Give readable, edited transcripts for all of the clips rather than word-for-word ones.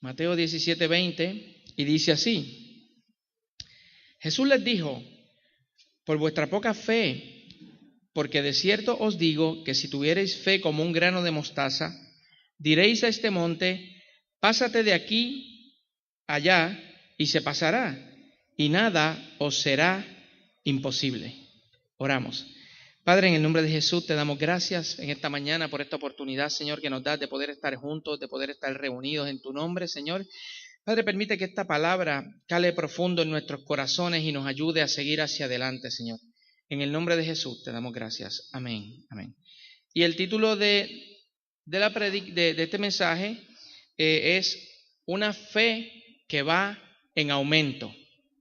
Mateo 17:20, y dice así: Jesús les dijo: por vuestra poca fe, porque de cierto os digo que si tuviereis fe como un grano de mostaza, diréis a este monte: pásate de aquí allá, y se pasará, y nada os será imposible. Oramos. Padre, en el nombre de Jesús te damos gracias en esta mañana por esta oportunidad, Señor, que nos das de poder estar juntos, de poder estar reunidos en tu nombre, Señor. Padre, permite que esta palabra cale profundo en nuestros corazones y nos ayude a seguir hacia adelante, Señor. En el nombre de Jesús te damos gracias. Amén. Amén. Y el título de este mensaje es una fe que va en aumento.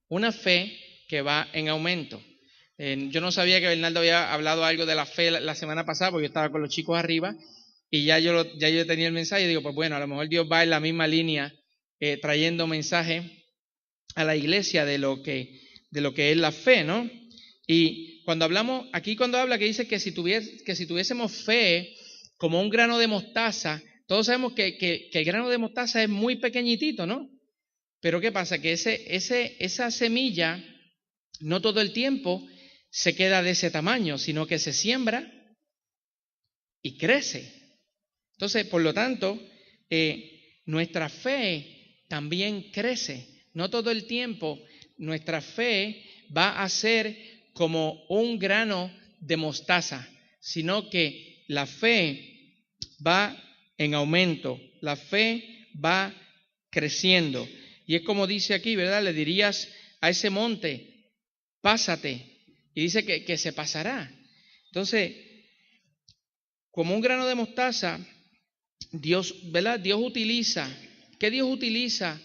Una fe que va en aumento. Yo no sabía que Bernardo había hablado algo de la fe la semana pasada, porque yo estaba con los chicos arriba y ya yo tenía el mensaje y digo, pues bueno, a lo mejor Dios va en la misma línea trayendo mensaje a la iglesia de lo que es la fe, ¿no? Y cuando habla que dice que si tuviésemos fe como un grano de mostaza, todos sabemos que el grano de mostaza es muy pequeñitito, ¿no? Pero ¿qué pasa? Que esa semilla no todo el tiempo se queda de ese tamaño, sino que se siembra y crece. Entonces, por lo tanto, nuestra fe también crece. No todo el tiempo nuestra fe va a ser como un grano de mostaza, sino que la fe va en aumento, la fe va creciendo. Y es como dice aquí, ¿verdad? Le dirías a ese monte: pásate. Y dice que se pasará. Entonces, como un grano de mostaza, Dios, ¿verdad? ¿Qué Dios utiliza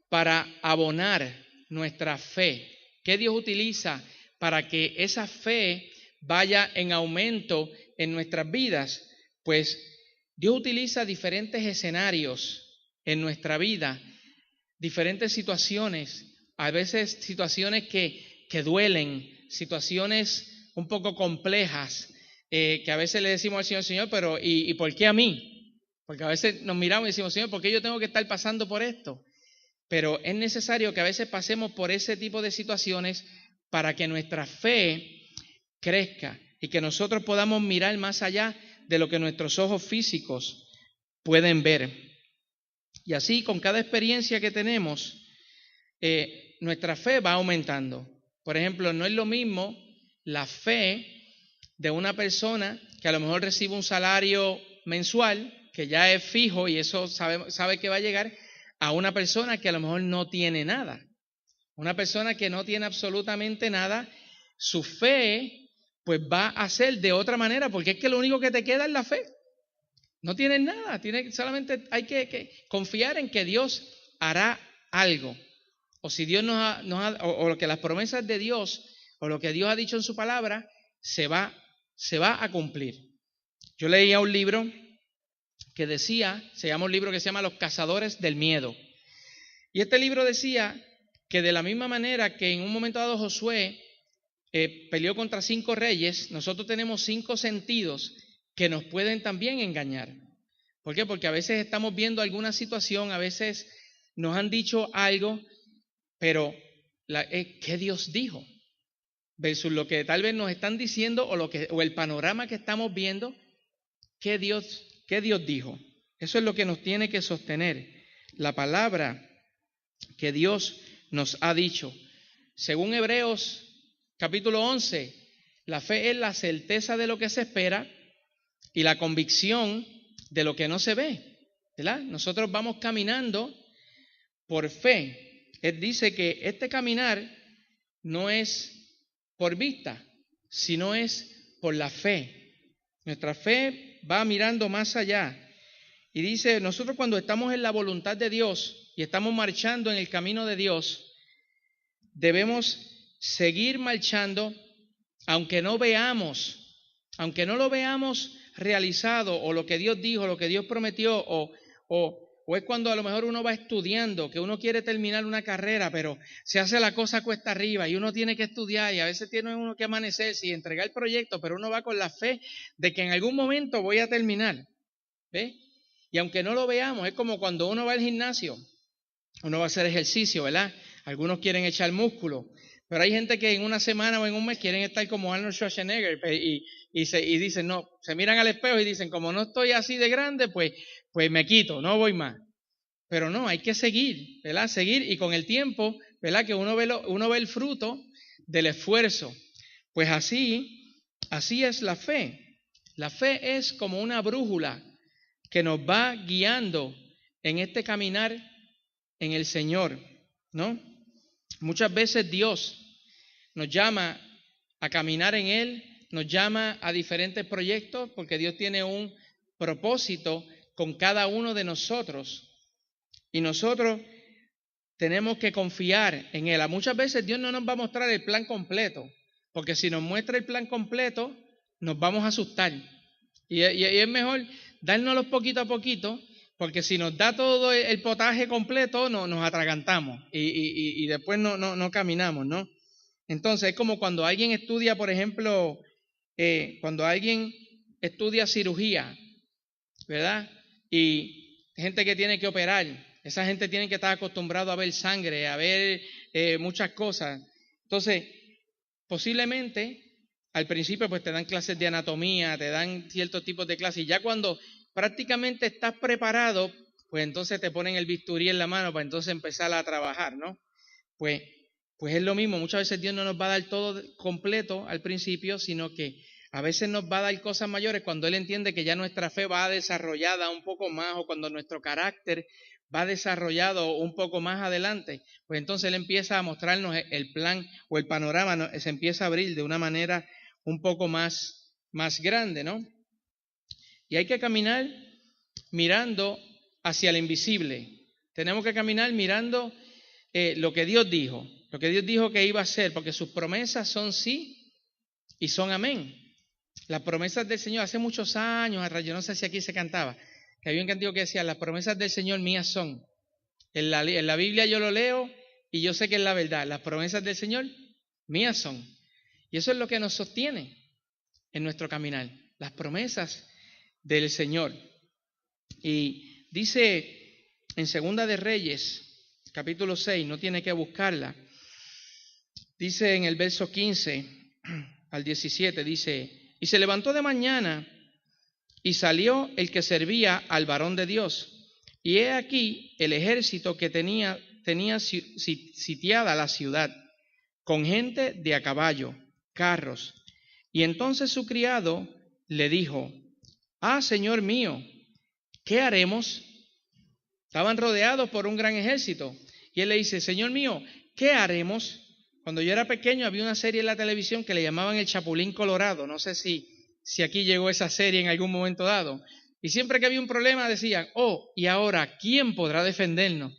para abonar nuestra fe? ¿Qué Dios utiliza para que esa fe vaya en aumento en nuestras vidas? Pues Dios utiliza diferentes escenarios en nuestra vida, diferentes situaciones, a veces situaciones que duelen, situaciones un poco complejas, que a veces le decimos al Señor, pero ¿y por qué a mí? Porque a veces nos miramos y decimos, Señor, ¿por qué yo tengo que estar pasando por esto? Pero es necesario que a veces pasemos por ese tipo de situaciones para que nuestra fe crezca y que nosotros podamos mirar más allá de lo que nuestros ojos físicos pueden ver. Y así, con cada experiencia que tenemos, nuestra fe va aumentando. Por ejemplo, no es lo mismo la fe de una persona que a lo mejor recibe un salario mensual, que ya es fijo y eso sabe que va a llegar, a una persona que a lo mejor no tiene nada. Una persona que no tiene absolutamente nada, su fe pues va a ser de otra manera, porque es que lo único que te queda es la fe. No tienes nada, solamente hay que confiar en que Dios hará algo. O si Dios o que las promesas de Dios, o lo que Dios ha dicho en su palabra, se va a cumplir. Yo leía un libro que se llama un libro que se llama Los Cazadores del Miedo. Y este libro decía que de la misma manera que en un momento dado Josué peleó contra 5 reyes, nosotros tenemos 5 sentidos que nos pueden también engañar. ¿Por qué? Porque a veces estamos viendo alguna situación, a veces nos han dicho algo, pero ¿qué Dios dijo? Versus lo que tal vez nos están diciendo o el panorama que estamos viendo, ¿qué Dios dijo? Eso es lo que nos tiene que sostener, la palabra que Dios nos ha dicho. Según Hebreos capítulo 11, la fe es la certeza de lo que se espera y la convicción de lo que no se ve, ¿verdad? Nosotros vamos caminando por fe. Él dice que este caminar no es por vista, sino es por la fe. Nuestra fe va mirando más allá. Y dice, nosotros cuando estamos en la voluntad de Dios y estamos marchando en el camino de Dios, debemos seguir marchando aunque no lo veamos realizado, o lo que Dios dijo, lo que Dios prometió, o es cuando a lo mejor uno va estudiando, que uno quiere terminar una carrera, pero se hace la cosa cuesta arriba y uno tiene que estudiar y a veces tiene uno que amanecerse y entregar el proyecto, pero uno va con la fe de que en algún momento voy a terminar, ¿ve? Y aunque no lo veamos, es como cuando uno va al gimnasio uno va a hacer ejercicio, ¿verdad? Algunos quieren echar músculo, pero hay gente que en una semana o en un mes quieren estar como Arnold Schwarzenegger y dicen, no, se miran al espejo y dicen, como no estoy así de grande, pues me quito, no voy más. Pero no, hay que seguir, ¿verdad? Seguir, y con el tiempo, ¿verdad? Que uno ve el fruto del esfuerzo. Pues así es la fe. La fe es como una brújula que nos va guiando en este caminar en el Señor, ¿no? Muchas veces Dios nos llama a caminar en Él, nos llama a diferentes proyectos, porque Dios tiene un propósito con cada uno de nosotros. Y nosotros tenemos que confiar en Él. Muchas veces Dios no nos va a mostrar el plan completo, porque si nos muestra el plan completo, nos vamos a asustar. Y es mejor dárnoslo poquito a poquito, porque si nos da todo el potaje completo, nos atragantamos y después no caminamos, ¿no? Entonces es como cuando alguien estudia, por ejemplo, cuando alguien estudia cirugía, ¿verdad? Y gente que tiene que operar, esa gente tiene que estar acostumbrado a ver sangre, a ver muchas cosas. Entonces, posiblemente al principio pues te dan clases de anatomía, te dan ciertos tipos de clases, y ya cuando prácticamente estás preparado, pues entonces te ponen el bisturí en la mano para entonces empezar a trabajar, ¿no? Pues es lo mismo, muchas veces Dios no nos va a dar todo completo al principio, sino que a veces nos va a dar cosas mayores cuando Él entiende que ya nuestra fe va desarrollada un poco más, o cuando nuestro carácter va desarrollado un poco más adelante, pues entonces Él empieza a mostrarnos el plan o el panorama, se empieza a abrir de una manera un poco más grande, ¿no? Y hay que caminar mirando hacia el invisible. Tenemos que caminar mirando lo que Dios dijo que iba a hacer, porque sus promesas son sí y son amén. Las promesas del Señor, hace muchos años atrás, yo no sé si aquí se cantaba, que había un cantico que decía, las promesas del Señor mías son. En la Biblia yo lo leo y yo sé que es la verdad, las promesas del Señor mías son. Y eso es lo que nos sostiene en nuestro caminar, las promesas del Señor. Y dice en Segunda de Reyes, capítulo 6, no tiene que buscarla, dice en el verso 15 al 17, dice, y se levantó de mañana y salió el que servía al varón de Dios, y he aquí el ejército que tenía sitiada la ciudad, con gente de a caballo, carros. Y entonces su criado le dijo, Señor mío, ¿qué haremos? Estaban rodeados por un gran ejército. Y él le dice, Señor mío, ¿qué haremos? Cuando yo era pequeño había una serie en la televisión que le llamaban El Chapulín Colorado. No sé si aquí llegó esa serie en algún momento dado. Y siempre que había un problema decían, y ahora, ¿quién podrá defendernos?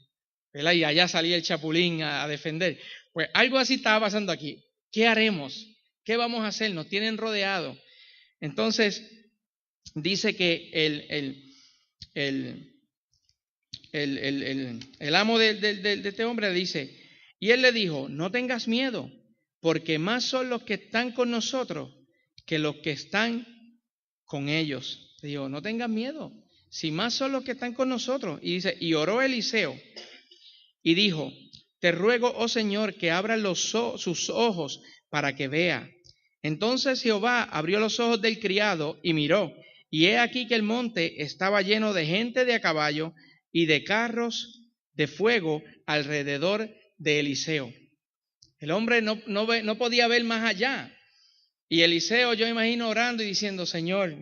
¿Verdad? Y allá salía el Chapulín a defender. Pues algo así estaba pasando aquí. ¿Qué haremos? ¿Qué vamos a hacer? Nos tienen rodeados. Entonces, dice que el amo de este hombre le dice, y él le dijo, no tengas miedo, porque más son los que están con nosotros que los que están con ellos. Le digo, no tengas miedo, si más son los que están con nosotros. Y dice, y oró Eliseo y dijo, te ruego, oh Señor, que abra sus ojos para que vea. Entonces Jehová abrió los ojos del criado y miró, y he aquí que el monte estaba lleno de gente de a caballo y de carros de fuego alrededor de Eliseo. El hombre no podía ver más allá. Y Eliseo, yo imagino orando y diciendo, Señor,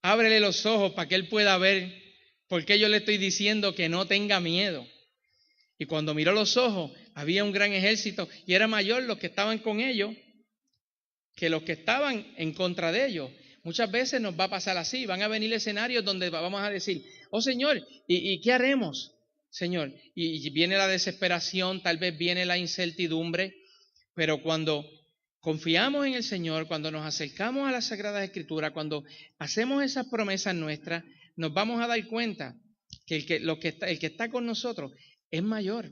ábrele los ojos para que él pueda ver, porque yo le estoy diciendo que no tenga miedo. Y cuando miró los ojos, había un gran ejército y era mayor los que estaban con ellos que los que estaban en contra de ellos. Muchas veces nos va a pasar así, van a venir escenarios donde vamos a decir, oh Señor, ¿y qué haremos, Señor? Y viene la desesperación, tal vez viene la incertidumbre, pero cuando confiamos en el Señor, cuando nos acercamos a las Sagradas Escrituras, cuando hacemos esas promesas nuestras, nos vamos a dar cuenta que el que está con nosotros es mayor,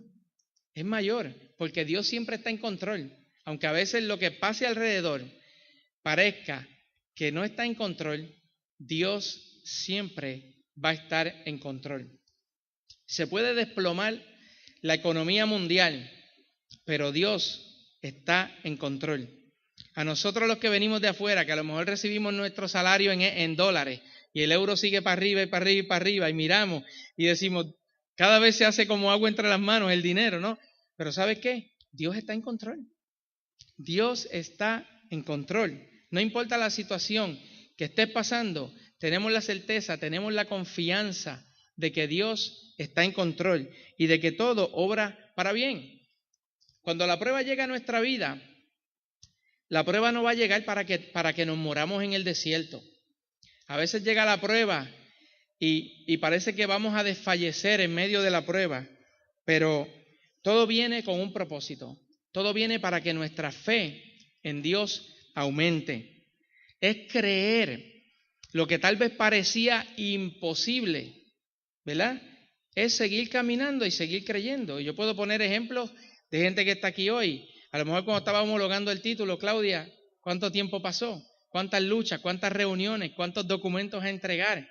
porque Dios siempre está en control, aunque a veces lo que pase alrededor parezca que no está en control, Dios siempre va a estar en control. Se puede desplomar la economía mundial, pero Dios está en control. A nosotros los que venimos de afuera, que a lo mejor recibimos nuestro salario en dólares y el euro sigue para arriba y para arriba y para arriba y miramos y decimos, cada vez se hace como agua entre las manos el dinero, ¿no? Pero ¿sabes qué? Dios está en control. Dios está en control. No importa la situación que estés pasando, tenemos la certeza, tenemos la confianza de que Dios está en control y de que todo obra para bien. Cuando la prueba llega a nuestra vida, la prueba no va a llegar para que nos moramos en el desierto. A veces llega la prueba y parece que vamos a desfallecer en medio de la prueba, pero todo viene con un propósito. Todo viene para que nuestra fe en Dios aumente. Es creer lo que tal vez parecía imposible, ¿verdad? Es seguir caminando y seguir creyendo. Yo puedo poner ejemplos de gente que está aquí hoy. A lo mejor cuando estaba homologando el título, Claudia, ¿cuánto tiempo pasó? ¿Cuántas luchas? ¿Cuántas reuniones? ¿Cuántos documentos a entregar?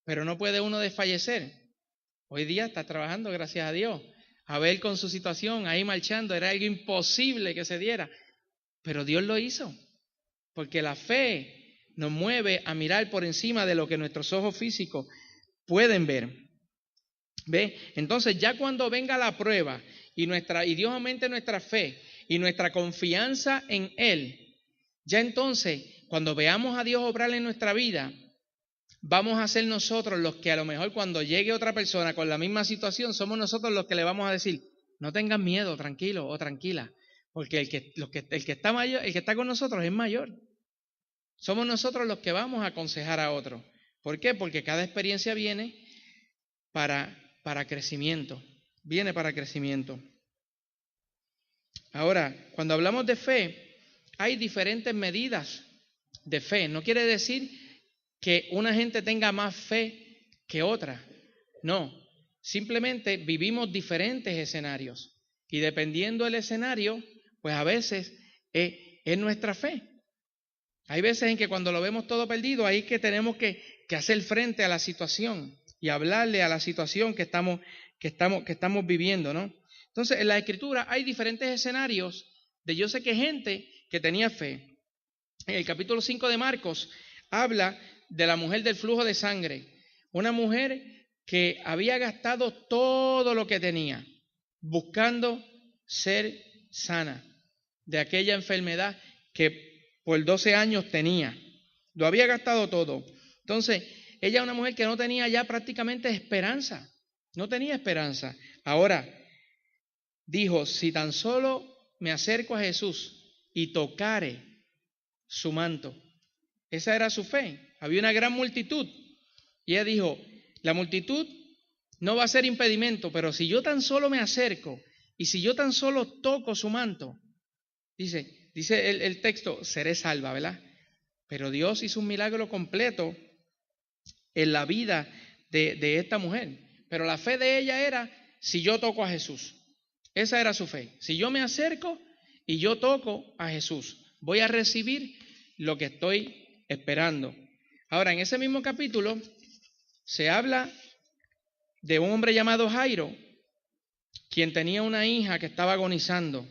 Pero no puede uno desfallecer. Hoy día está trabajando, gracias a Dios. Abel con su situación, ahí marchando, era algo imposible que se diera. Pero Dios lo hizo, porque la fe nos mueve a mirar por encima de lo que nuestros ojos físicos pueden ver. ¿Ve? Entonces ya cuando venga la prueba y Dios aumente nuestra fe y nuestra confianza en Él, ya entonces cuando veamos a Dios obrar en nuestra vida, vamos a ser nosotros los que a lo mejor cuando llegue otra persona con la misma situación, somos nosotros los que le vamos a decir, no tengan miedo, tranquilo o tranquila, porque el que está mayor, el que está con nosotros es mayor. Somos nosotros los que vamos a aconsejar a otros. ¿Por qué? Porque cada experiencia viene para crecimiento, viene para crecimiento. Ahora, cuando hablamos de fe, hay diferentes medidas de fe. No quiere decir que una gente tenga más fe que otra. No, simplemente vivimos diferentes escenarios. Y dependiendo del escenario, pues a veces es nuestra fe. Hay veces en que cuando lo vemos todo perdido, ahí es que tenemos que hacer frente a la situación y hablarle a la situación que estamos viviendo, ¿no? Entonces, en la Escritura hay diferentes escenarios de yo sé que gente que tenía fe. En el capítulo 5 de Marcos habla de la mujer del flujo de sangre, una mujer que había gastado todo lo que tenía buscando ser sana de aquella enfermedad que por 12 años tenía. Lo había gastado todo. Entonces, ella es una mujer que no tenía ya prácticamente esperanza. No tenía esperanza. Ahora, dijo, si tan solo me acerco a Jesús y tocare su manto. Esa era su fe. Había una gran multitud. Y ella dijo, la multitud no va a ser impedimento, pero si yo tan solo me acerco y si yo tan solo toco su manto, dice el texto, seré salva, ¿verdad? Pero Dios hizo un milagro completo en la vida de esta mujer. Pero la fe de ella era, si yo toco a Jesús. Esa era su fe. Si yo me acerco y yo toco a Jesús, voy a recibir lo que estoy esperando. Ahora, en ese mismo capítulo se habla de un hombre llamado Jairo, quien tenía una hija que estaba agonizando.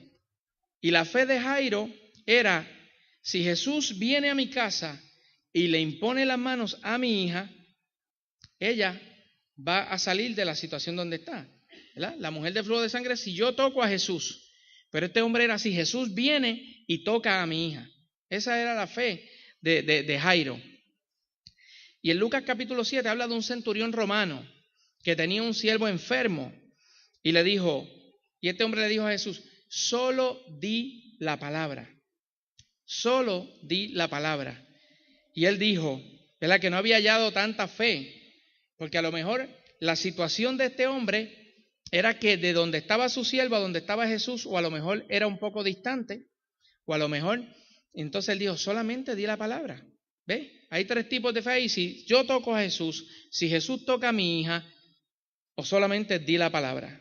Y la fe de Jairo era, si Jesús viene a mi casa y le impone las manos a mi hija, ella va a salir de la situación donde está, ¿verdad? La mujer del flujo de sangre, si yo toco a Jesús. Pero este hombre era, si Jesús viene y toca a mi hija. Esa era la fe de Jairo. Y en Lucas capítulo 7 habla de un centurión romano que tenía un siervo enfermo y este hombre le dijo a Jesús, solo di la palabra, solo di la palabra. Y él dijo, ¿verdad? Que no había hallado tanta fe, porque a lo mejor la situación de este hombre era que de donde estaba su siervo a donde estaba Jesús, o a lo mejor era un poco distante, o a lo mejor, entonces él dijo, solamente di la palabra. ¿Ves? Hay tres tipos de fe y si yo toco a Jesús, si Jesús toca a mi hija, o solamente di la palabra.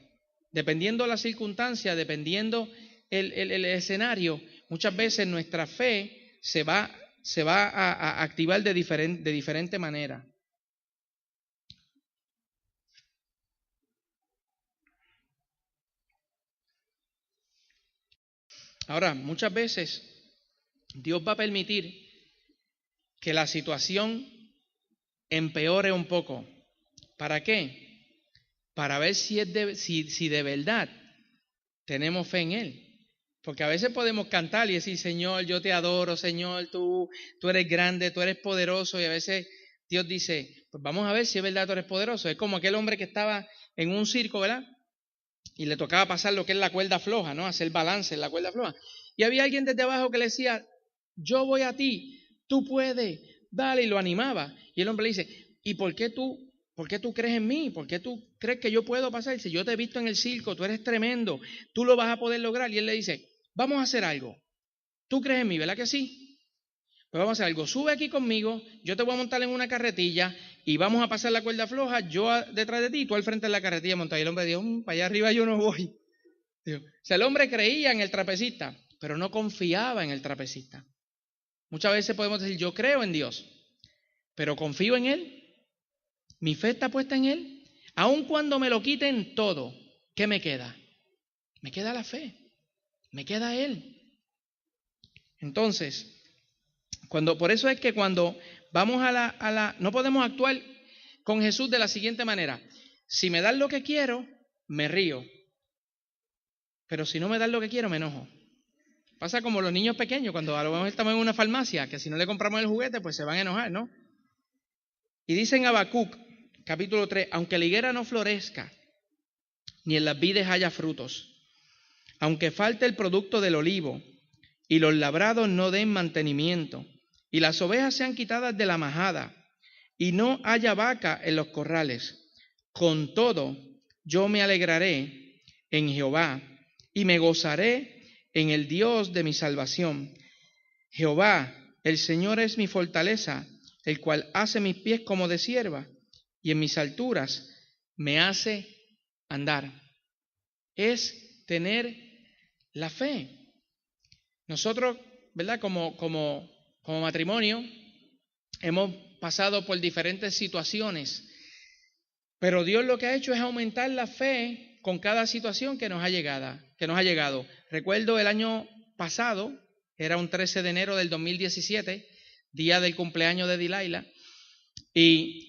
Dependiendo la circunstancia, dependiendo el escenario, muchas veces nuestra fe se va a activar de diferente manera. Ahora, muchas veces Dios va a permitir que la situación empeore un poco. ¿Para qué? Para ver si de verdad tenemos fe en Él. Porque a veces podemos cantar y decir, Señor, yo te adoro, Señor, tú eres grande, tú eres poderoso. Y a veces Dios dice, pues vamos a ver si es verdad tú eres poderoso. Es como aquel hombre que estaba en un circo, ¿verdad? Y le tocaba pasar lo que es la cuerda floja, ¿no? Hacer balance en la cuerda floja. Y había alguien desde abajo que le decía, yo voy a ti, tú puedes, dale, y lo animaba. Y el hombre le dice, ¿y por qué tú crees en mí? ¿Por qué tú crees que yo puedo pasar? Dice, yo te he visto en el circo, tú eres tremendo, tú lo vas a poder lograr. Y él le dice, vamos a hacer algo. ¿Tú crees en mí, verdad que sí? Pues vamos a hacer algo. Sube aquí conmigo, yo te voy a montar en una carretilla y vamos a pasar la cuerda floja, yo detrás de ti y tú al frente de la carretilla montado. Y el hombre dijo, para allá arriba yo no voy. O sea, el hombre creía en el trapecista, pero no confiaba en el trapecista. Muchas veces podemos decir, yo creo en Dios, pero confío en Él. Mi fe está puesta en Él. Aun cuando me lo quiten todo, ¿qué me queda? Me queda la fe, me queda Él. Entonces, por eso es que cuando vamos no podemos actuar con Jesús de la siguiente manera. Si me dan lo que quiero, me río. Pero si no me dan lo que quiero, me enojo. Pasa como los niños pequeños, cuando a lo mejor estamos en una farmacia, que si no le compramos el juguete, pues se van a enojar, ¿no? Y dice en Habacuc, capítulo 3, aunque la higuera no florezca, ni en las vides haya frutos, aunque falte el producto del olivo, y los labrados no den mantenimiento, y las ovejas sean quitadas de la majada, y no haya vaca en los corrales, con todo yo me alegraré en Jehová, y me gozaré en el Dios de mi salvación. Jehová, el Señor es mi fortaleza, el cual hace mis pies como de cierva, y en mis alturas me hace andar. Es tener la fe. Nosotros, ¿verdad? Como matrimonio, hemos pasado por diferentes situaciones, pero Dios lo que ha hecho es aumentar la fe con cada situación que nos ha llegado. Recuerdo el año pasado, era un 13 de enero del 2017, día del cumpleaños de Dilaila, y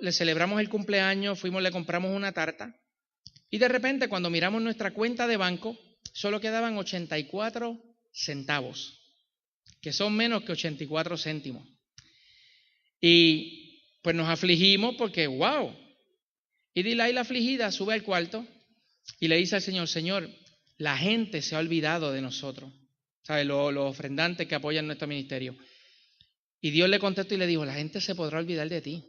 le celebramos el cumpleaños, le compramos una tarta, y de repente cuando miramos nuestra cuenta de banco, solo quedaban 84 centavos, que son menos que 84 céntimos. Y pues nos afligimos porque, wow. Y Dilaila afligida sube al cuarto y le dice al Señor, Señor, la gente se ha olvidado de nosotros, ¿sabes? Los ofrendantes que apoyan nuestro ministerio. Y Dios le contestó y le dijo, la gente se podrá olvidar de ti,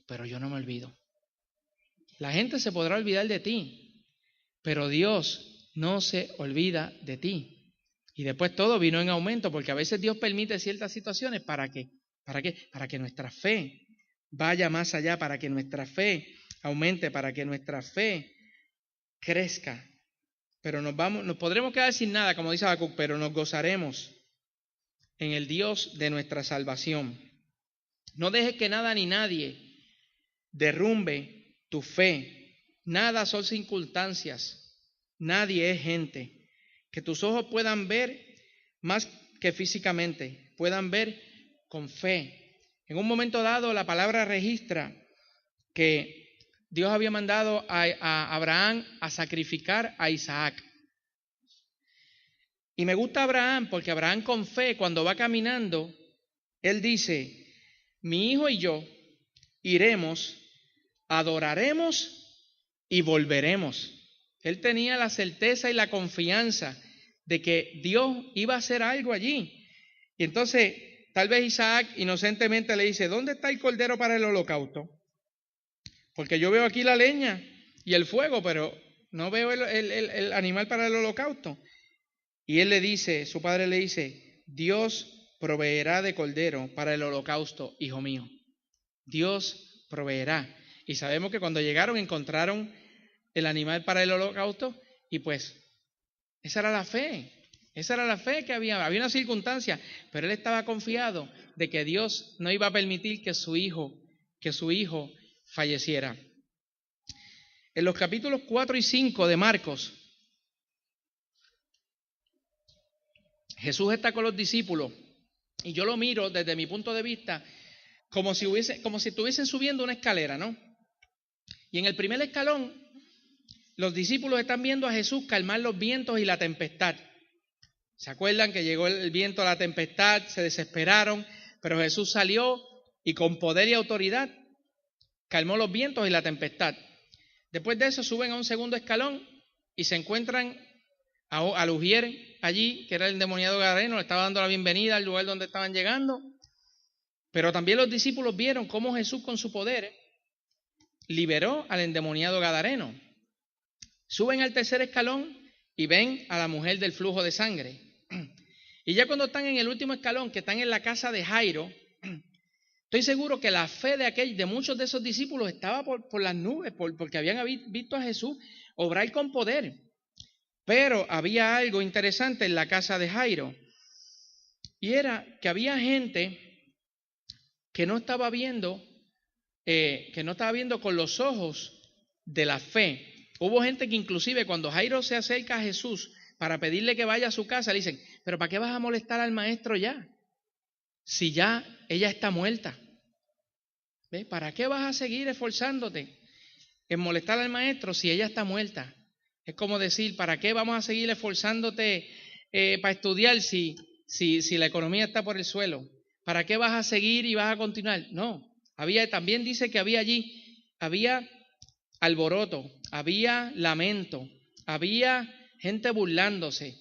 pero yo no me olvido. La gente se podrá olvidar de ti, pero Dios no se olvida de ti. Y después todo vino en aumento, porque a veces Dios permite ciertas situaciones ¿para qué? Para que nuestra fe vaya más allá, para que nuestra fe aumente, para que nuestra fe crezca. Pero nos podremos quedar sin nada, como dice Habacuc, pero nos gozaremos en el Dios de nuestra salvación. No dejes que nada ni nadie derrumbe tu fe. Nada son circunstancias, nadie es gente. Que tus ojos puedan ver más que físicamente, puedan ver con fe. En un momento dado la palabra registra que Dios había mandado a Abraham a sacrificar a Isaac. Y me gusta Abraham porque Abraham con fe, cuando va caminando, él dice, mi hijo y yo iremos, adoraremos y volveremos. Él tenía la certeza y la confianza de que Dios iba a hacer algo allí. Y entonces, tal vez Isaac inocentemente le dice, ¿dónde está el cordero para el holocausto? Porque yo veo aquí la leña y el fuego, pero no veo el animal para el holocausto. Y él le dice, su padre le dice, Dios proveerá de cordero para el holocausto, hijo mío. Dios proveerá. Y sabemos que cuando llegaron encontraron el animal para el holocausto y pues esa era la fe que había una circunstancia, pero él estaba confiado de que Dios no iba a permitir que su hijo falleciera. En los capítulos 4 y 5 de Marcos, Jesús está con los discípulos y yo lo miro desde mi punto de vista como si estuviesen subiendo una escalera, ¿no? Y en el primer escalón, los discípulos están viendo a Jesús calmar los vientos y la tempestad. ¿Se acuerdan que llegó el viento, la tempestad, se desesperaron, pero Jesús salió y con poder y autoridad calmó los vientos y la tempestad? Después de eso suben a un segundo escalón y se encuentran al Ujier allí, que era el endemoniado gadareno, le estaba dando la bienvenida al lugar donde estaban llegando. Pero también los discípulos vieron cómo Jesús con su poder liberó al endemoniado gadareno. Suben al tercer escalón y ven a la mujer del flujo de sangre. Y ya cuando están en el último escalón, que están en la casa de Jairo, estoy seguro que la fe de muchos de esos discípulos estaba por las nubes, porque habían visto a Jesús obrar con poder. Pero había algo interesante en la casa de Jairo, y era que había gente que no estaba viendo con los ojos de la fe. Hubo gente que inclusive cuando Jairo se acerca a Jesús para pedirle que vaya a su casa, le dicen, pero ¿para qué vas a molestar al maestro ya? Si ya ella está muerta. ¿Ves? ¿Para qué vas a seguir esforzándote en molestar al maestro si ella está muerta? Es como decir, ¿para qué vamos a seguir esforzándote para estudiar si la economía está por el suelo? ¿Para qué vas a seguir y vas a continuar? No. También dice que había alboroto, había lamento, había gente burlándose.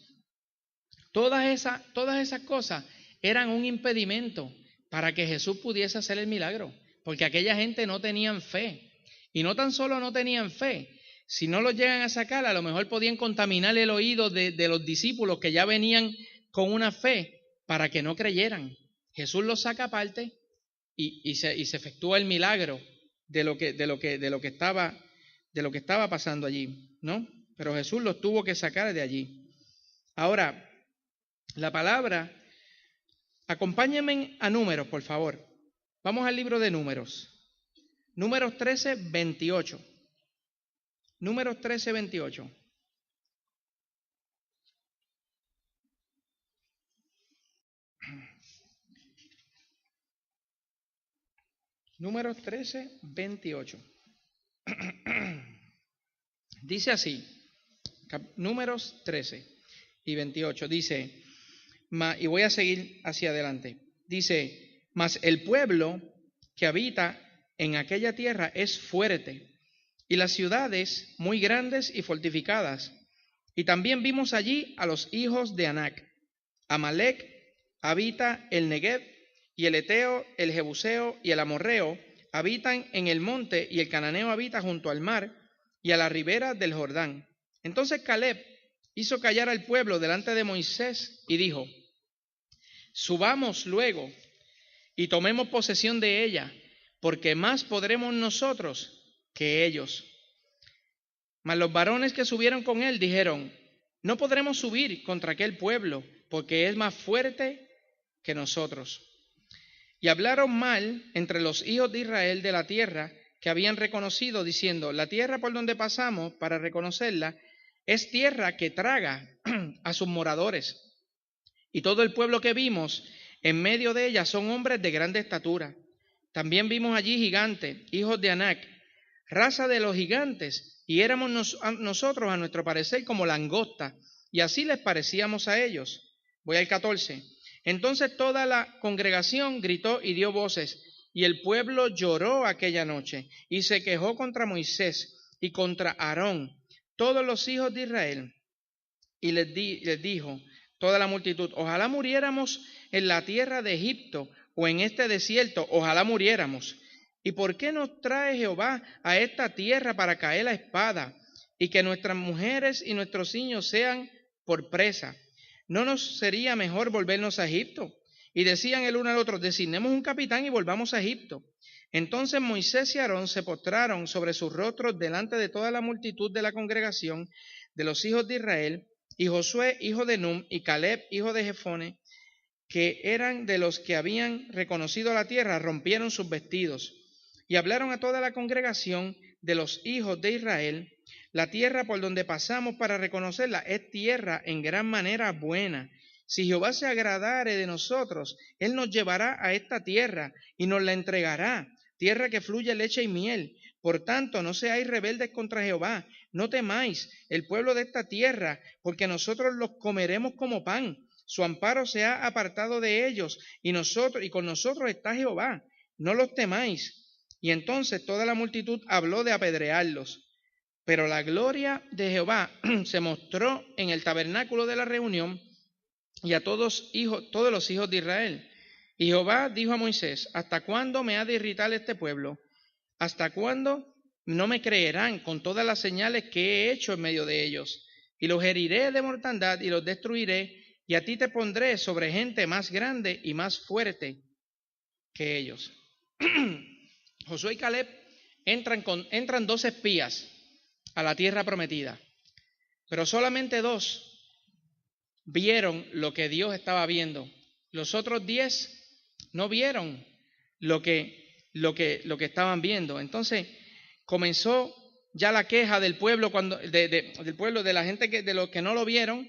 Todas esas cosas eran un impedimento para que Jesús pudiese hacer el milagro, porque aquella gente no tenían fe. Y no tan solo no tenían fe, si no los llegan a sacar, a lo mejor podían contaminar el oído de los discípulos que ya venían con una fe para que no creyeran. Jesús los saca aparte y se efectúa el milagro de lo que estaba pasando allí, ¿no? Pero Jesús los tuvo que sacar de allí. Ahora, la palabra, acompáñenme a Números, por favor. Vamos al libro de Números. Números 13, 28. Números 13, 28. Números 13, 28. Dice así, Números 13 y 28, dice, y voy a seguir hacia adelante, dice, mas el pueblo que habita en aquella tierra es fuerte, y las ciudades muy grandes y fortificadas, y también vimos allí a los hijos de Anac. Amalec habita el Negev, y el Eteo, el Jebuseo y el Amorreo habitan en el monte, y el Cananeo habita junto al mar y a la ribera del Jordán. Entonces Caleb hizo callar al pueblo delante de Moisés y dijo, subamos luego y tomemos posesión de ella, porque más podremos nosotros que ellos. Mas los varones que subieron con él dijeron, no podremos subir contra aquel pueblo, porque es más fuerte que nosotros. Y hablaron mal entre los hijos de Israel de la tierra que habían reconocido, diciendo, la tierra por donde pasamos para reconocerla es tierra que traga a sus moradores. Y todo el pueblo que vimos en medio de ella son hombres de grande estatura. También vimos allí gigantes, hijos de Anac, raza de los gigantes, y éramos nosotros a nuestro parecer como langosta, y así les parecíamos a ellos. Voy al 14. Entonces toda la congregación gritó y dio voces, y el pueblo lloró aquella noche, y se quejó contra Moisés y contra Aarón, todos los hijos de Israel. Y les dijo toda la multitud, ojalá muriéramos en la tierra de Egipto, o en este desierto, ojalá muriéramos. ¿Y por qué nos trae Jehová a esta tierra para caer a espada, y que nuestras mujeres y nuestros niños sean por presa? ¿No nos sería mejor volvernos a Egipto? Y decían el uno al otro, designemos un capitán y volvamos a Egipto. Entonces Moisés y Aarón se postraron sobre sus rostros delante de toda la multitud de la congregación de los hijos de Israel, y Josué, hijo de Num, y Caleb, hijo de Jefone, que eran de los que habían reconocido la tierra, rompieron sus vestidos. Y hablaron a toda la congregación de los hijos de Israel, la tierra por donde pasamos para reconocerla es tierra en gran manera buena, Si Jehová se agradare de nosotros, Él nos llevará a esta tierra y nos la entregará, tierra que fluye leche y miel. Por tanto, no seáis rebeldes contra Jehová, no temáis el pueblo de esta tierra, porque nosotros los comeremos como pan. Su amparo se ha apartado de ellos, y con nosotros está Jehová. No los temáis. Y entonces toda la multitud habló de apedrearlos. Pero la gloria de Jehová se mostró en el tabernáculo de la reunión y a todos los hijos de Israel. Y Jehová dijo a Moisés: ¿Hasta cuándo me ha de irritar este pueblo? ¿Hasta cuándo no me creerán con todas las señales que he hecho en medio de ellos? Y los heriré de mortandad y los destruiré, y a ti te pondré sobre gente más grande y más fuerte que ellos. Josué y Caleb entran 2 espías a la tierra prometida, pero solamente 2 vieron lo que Dios estaba viendo. Los otros 10 no vieron lo que estaban viendo. Entonces comenzó ya la queja del pueblo, de la gente de los que no lo vieron,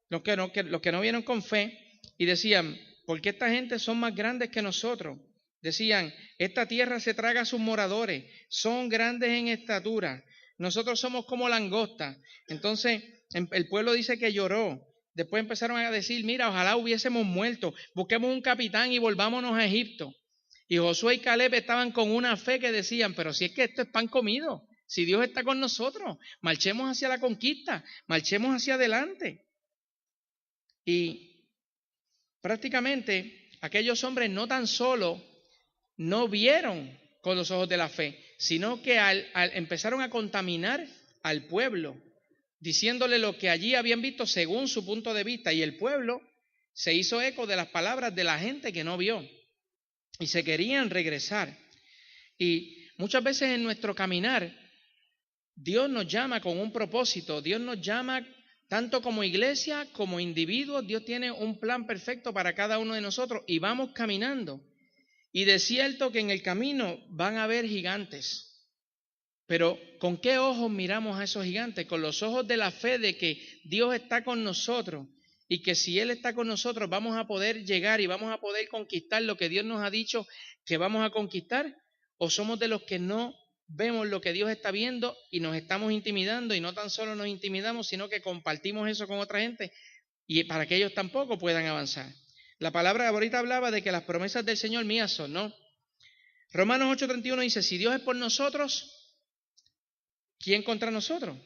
los que no vieron con fe, y decían: ¿por qué esta gente son más grandes que nosotros? Decían: esta tierra se traga a sus moradores, son grandes en estatura, nosotros somos como langostas. Entonces el pueblo dice que lloró. Después empezaron a decir: mira, ojalá hubiésemos muerto, busquemos un capitán y volvámonos a Egipto. Y Josué y Caleb estaban con una fe que decían: pero si es que esto es pan comido, si Dios está con nosotros, marchemos hacia la conquista, marchemos hacia adelante. Y prácticamente aquellos hombres no tan solo no vieron con los ojos de la fe, sino que empezaron a contaminar al pueblo, diciéndole lo que allí habían visto según su punto de vista, y el pueblo se hizo eco de las palabras de la gente que no vio y se querían regresar. Y muchas veces en nuestro caminar Dios nos llama con un propósito, Dios nos llama tanto como iglesia como individuos. Dios tiene un plan perfecto para cada uno de nosotros y vamos caminando. Y de cierto que en el camino van a haber gigantes. Pero ¿con qué ojos miramos a esos gigantes? Con los ojos de la fe de que Dios está con nosotros y que si Él está con nosotros vamos a poder llegar y vamos a poder conquistar lo que Dios nos ha dicho que vamos a conquistar. ¿O somos de los que no vemos lo que Dios está viendo y nos estamos intimidando, y no tan solo nos intimidamos, sino que compartimos eso con otra gente y para que ellos tampoco puedan avanzar? La palabra ahorita hablaba de que las promesas del Señor mías son, ¿no? Romanos 8:31 dice: si Dios es por nosotros, ¿quién contra nosotros?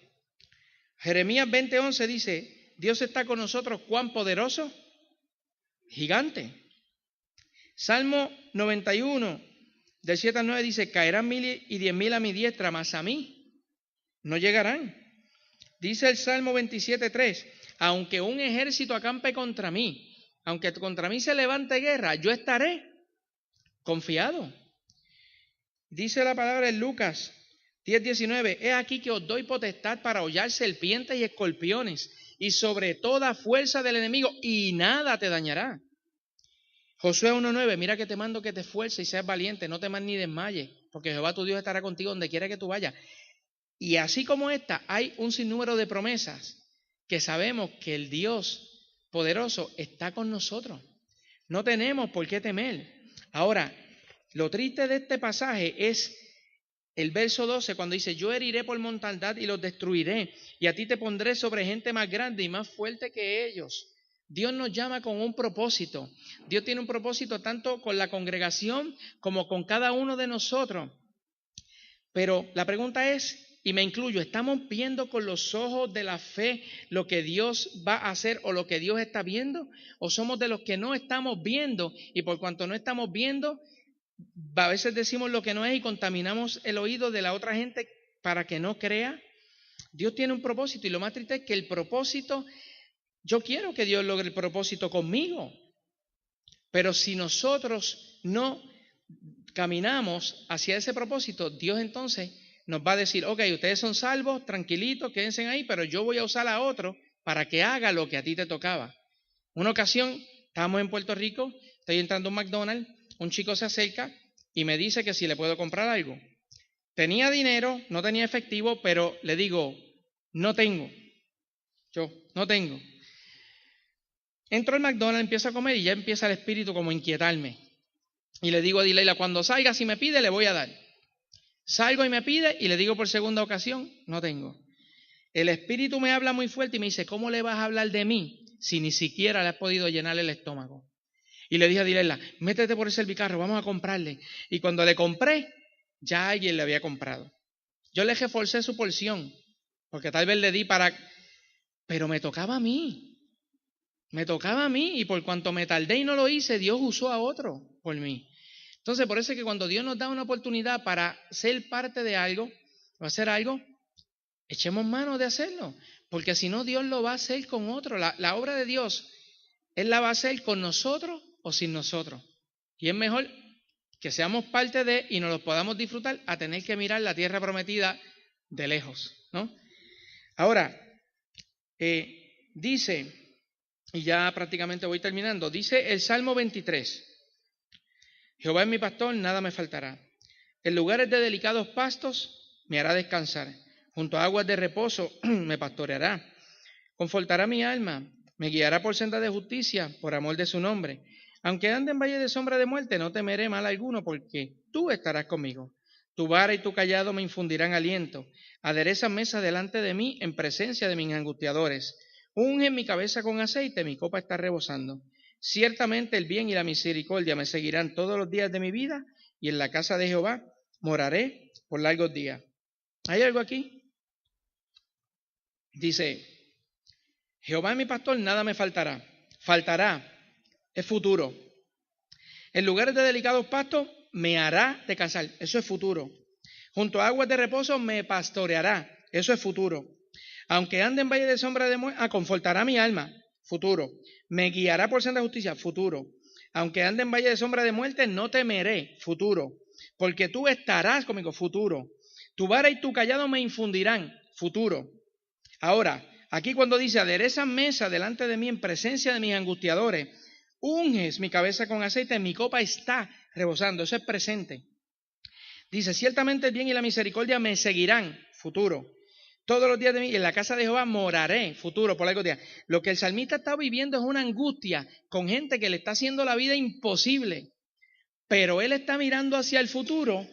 Jeremías 20:11 dice: Dios está con nosotros, ¿cuán poderoso? Gigante. Salmo 91, del 7 al 9 dice: caerán 1000 a mi diestra, mas a mí no llegarán. Dice el Salmo 27:3: aunque un ejército acampe contra mí, aunque contra mí se levante guerra, yo estaré confiado. Dice la palabra en Lucas 10:19: he aquí que os doy potestad para hollar serpientes y escorpiones, y sobre toda fuerza del enemigo, y nada te dañará. Josué 1:9: mira que te mando que te esfuerces y seas valiente, no temas ni desmayes, porque Jehová tu Dios estará contigo donde quiera que tú vayas. Y así como esta, hay un sinnúmero de promesas que sabemos que el Dios poderoso está con nosotros. No tenemos por qué temer. Ahora, lo triste de este pasaje es el verso 12, cuando dice: yo heriré por mortandad y los destruiré, y a ti te pondré sobre gente más grande y más fuerte que ellos. Dios nos llama con un propósito. Dios tiene un propósito tanto con la congregación como con cada uno de nosotros. Pero la pregunta es, y me incluyo, ¿estamos viendo con los ojos de la fe lo que Dios va a hacer o lo que Dios está viendo? ¿O somos de los que no estamos viendo, y por cuanto no estamos viendo, a veces decimos lo que no es y contaminamos el oído de la otra gente para que no crea? Dios tiene un propósito, y lo más triste es que el propósito, yo quiero que Dios logre el propósito conmigo, pero si nosotros no caminamos hacia ese propósito, Dios entonces nos va a decir: ok, ustedes son salvos, tranquilitos, quédense ahí, pero yo voy a usar a otro para que haga lo que a ti te tocaba. Una ocasión, estábamos en Puerto Rico, estoy entrando a un McDonald's, un chico se acerca y me dice que si le puedo comprar algo. Tenía dinero, no tenía efectivo, pero le digo: no tengo. Yo, no tengo. Entro al McDonald's, empiezo a comer y ya empieza el espíritu como a inquietarme. Y le digo a Dileila, cuando salga, si me pide, le voy a dar. Salgo y me pide y le digo por segunda ocasión, no tengo. El espíritu me habla muy fuerte y me dice, ¿cómo le vas a hablar de mí si ni siquiera le has podido llenar el estómago? Y le dije a Dileila, métete por el servicarro, vamos a comprarle. Y cuando le compré, ya alguien le había comprado. Yo le reforcé su porción, porque tal vez le di para... Pero me tocaba a mí. Me tocaba a mí y por cuanto me tardé y no lo hice, Dios usó a otro por mí. Entonces, por eso es que cuando Dios nos da una oportunidad para ser parte de algo o hacer algo, echemos mano de hacerlo. Porque si no, Dios lo va a hacer con otro. La obra de Dios, Él la va a hacer con nosotros o sin nosotros. Y es mejor que seamos parte de y nos lo podamos disfrutar a tener que mirar la tierra prometida de lejos, ¿no? Ahora, dice... Y ya prácticamente voy terminando. Dice el Salmo 23. Jehová es mi pastor, nada me faltará. En lugares de delicados pastos me hará descansar. Junto a aguas de reposo me pastoreará. Confortará mi alma. Me guiará por senda de justicia por amor de su nombre. Aunque ande en valle de sombra de muerte, no temeré mal alguno, porque tú estarás conmigo. Tu vara y tu callado me infundirán aliento. Aderezas mesa delante de mí en presencia de mis angustiadores. Unge mi cabeza con aceite, mi copa está rebosando. Ciertamente el bien y la misericordia me seguirán todos los días de mi vida, y en la casa de Jehová moraré por largos días. ¿Hay algo aquí? Dice, Jehová es mi pastor, nada me faltará. Faltará, es futuro. En lugares de delicados pastos me hará descansar, eso es futuro. Junto a aguas de reposo me pastoreará, eso es futuro. Aunque ande en valle de sombra de muerte, confortará mi alma, futuro. Me guiará por senda de justicia, futuro. Aunque ande en valle de sombra de muerte, no temeré, futuro. Porque tú estarás conmigo, futuro. Tu vara y tu callado me infundirán, futuro. Ahora, aquí cuando dice, aderezas mesa delante de mí en presencia de mis angustiadores, unges mi cabeza con aceite, mi copa está rebosando, eso es presente. Dice, ciertamente el bien y la misericordia me seguirán, futuro. Todos los días de mí, en la casa de Jehová moraré, futuro, por largos días. Lo que el salmista está viviendo es una angustia con gente que le está haciendo la vida imposible. Pero él está mirando hacia el futuro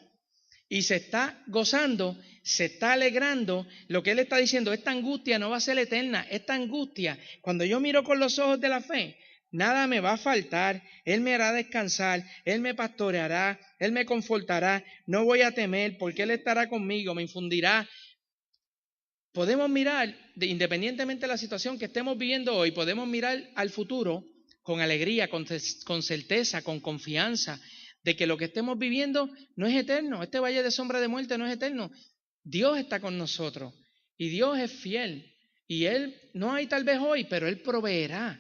y se está gozando, se está alegrando. Lo que él está diciendo, esta angustia no va a ser eterna. Esta angustia, cuando yo miro con los ojos de la fe, nada me va a faltar. Él me hará descansar, Él me pastoreará, Él me confortará. No voy a temer porque Él estará conmigo, me infundirá. Podemos mirar, independientemente de la situación que estemos viviendo hoy, podemos mirar al futuro con alegría, con certeza, con confianza, de que lo que estemos viviendo no es eterno. Este valle de sombra de muerte no es eterno. Dios está con nosotros y Dios es fiel. Y Él, no hay tal vez hoy, pero Él proveerá.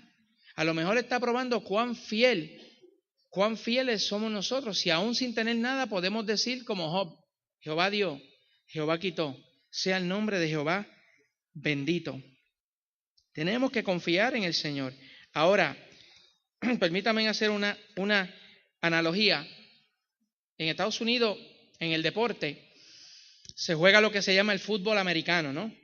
A lo mejor está probando cuán fieles somos nosotros. Si aún sin tener nada podemos decir como Job, Jehová dio, Jehová quitó. Sea el nombre de Jehová bendito. Tenemos que confiar en el Señor. Ahora, permítanme hacer una analogía. En Estados Unidos, en el deporte, se juega lo que se llama el fútbol americano, ¿no?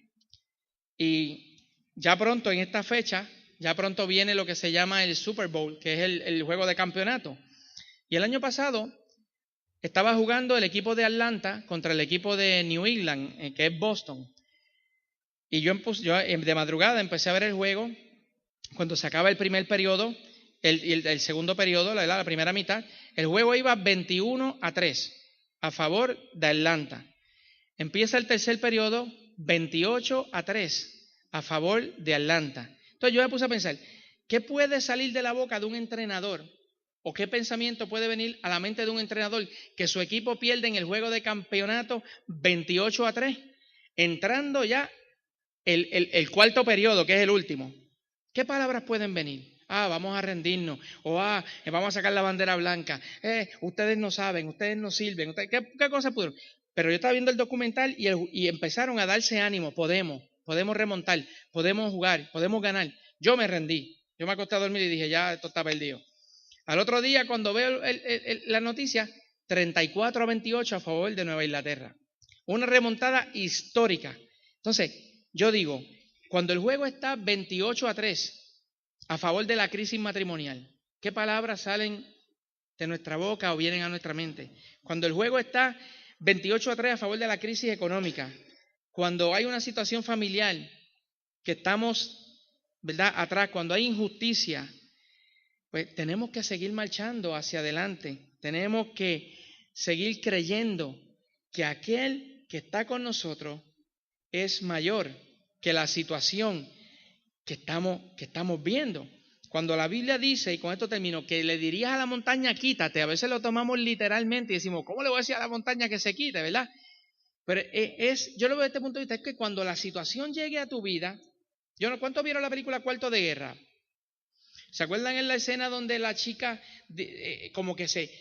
Y ya pronto, en esta fecha, ya pronto viene lo que se llama el Super Bowl, que es el juego de campeonato. Y el año pasado estaba jugando el equipo de Atlanta contra el equipo de New England, que es Boston. Y yo de madrugada empecé a ver el juego. Cuando se acaba el primer periodo, el segundo periodo, la primera mitad, el juego iba 21-3 a favor de Atlanta. Empieza el tercer periodo, 28-3 a favor de Atlanta. Entonces yo me puse a pensar, ¿qué puede salir de la boca de un entrenador? ¿O qué pensamiento puede venir a la mente de un entrenador que su equipo pierde en el juego de campeonato 28-3, entrando ya el cuarto periodo, que es el último? ¿Qué palabras pueden venir? Vamos a rendirnos. O vamos a sacar la bandera blanca. Ustedes no saben, ustedes no sirven. ¿Qué cosas pudieron? Pero yo estaba viendo el documental y empezaron a darse ánimo. Podemos remontar, podemos jugar, podemos ganar. Yo me rendí. Yo me acosté a dormir y dije, ya, esto está perdido. Al otro día, cuando veo la noticia, 34-28 a favor de Nueva Inglaterra. Una remontada histórica. Entonces, yo digo, cuando el juego está 28-3 a favor de la crisis matrimonial? ¿Qué palabras salen de nuestra boca o vienen a nuestra mente? Cuando el juego está 28-3 a favor de la crisis económica, cuando hay una situación familiar que estamos, ¿verdad?, atrás, cuando hay injusticia, pues tenemos que seguir marchando hacia adelante. Tenemos que seguir creyendo que aquel que está con nosotros es mayor que la situación que estamos viendo. Cuando la Biblia dice, y con esto termino, que le dirías a la montaña, quítate, a veces lo tomamos literalmente y decimos, ¿cómo le voy a decir a la montaña que se quite, verdad? Pero yo lo veo desde este punto de vista, es que cuando la situación llegue a tu vida, ¿cuántos vieron la película Cuarto de Guerra? ¿Se acuerdan en la escena donde la chica como que se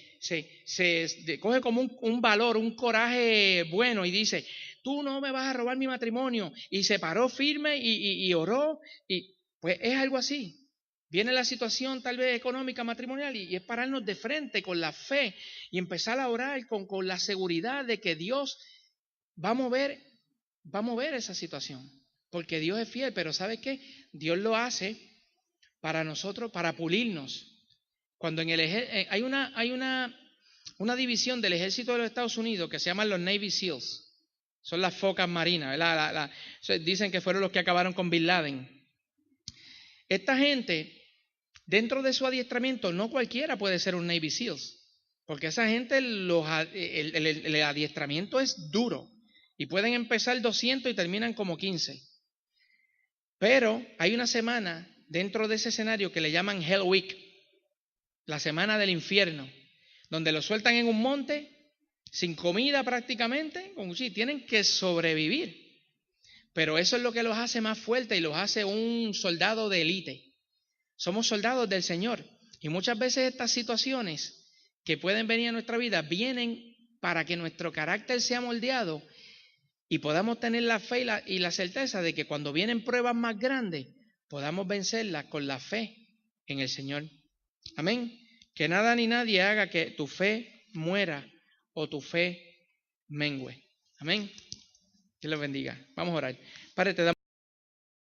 coge como un valor, un coraje bueno y dice, tú no me vas a robar mi matrimonio? Y se paró firme y oró, y pues es algo así. Viene la situación tal vez económica, matrimonial, y es pararnos de frente con la fe y empezar a orar con la seguridad de que Dios va a mover esa situación. Porque Dios es fiel, pero ¿sabe qué? Dios lo hace para nosotros, para pulirnos. Cuando en el hay una división del ejército de los Estados Unidos que se llaman los Navy SEALs. Son las focas marinas, ¿verdad? Dicen que fueron los que acabaron con Bin Laden. Esta gente, dentro de su adiestramiento, no cualquiera puede ser un Navy SEALs, porque esa gente, el adiestramiento es duro, y pueden empezar 200 y terminan como 15. Pero hay una semana dentro de ese escenario que le llaman Hell Week, la semana del infierno, donde los sueltan en un monte, sin comida prácticamente, tienen que sobrevivir. Pero eso es lo que los hace más fuertes y los hace un soldado de élite. Somos soldados del Señor. Y muchas veces estas situaciones que pueden venir a nuestra vida vienen para que nuestro carácter sea moldeado y podamos tener la fe y la certeza de que cuando vienen pruebas más grandes, podamos vencerlas con la fe en el Señor. Amén. Que nada ni nadie haga que tu fe muera o tu fe mengüe. Amén. Dios los bendiga. Vamos a orar. Padre, te damos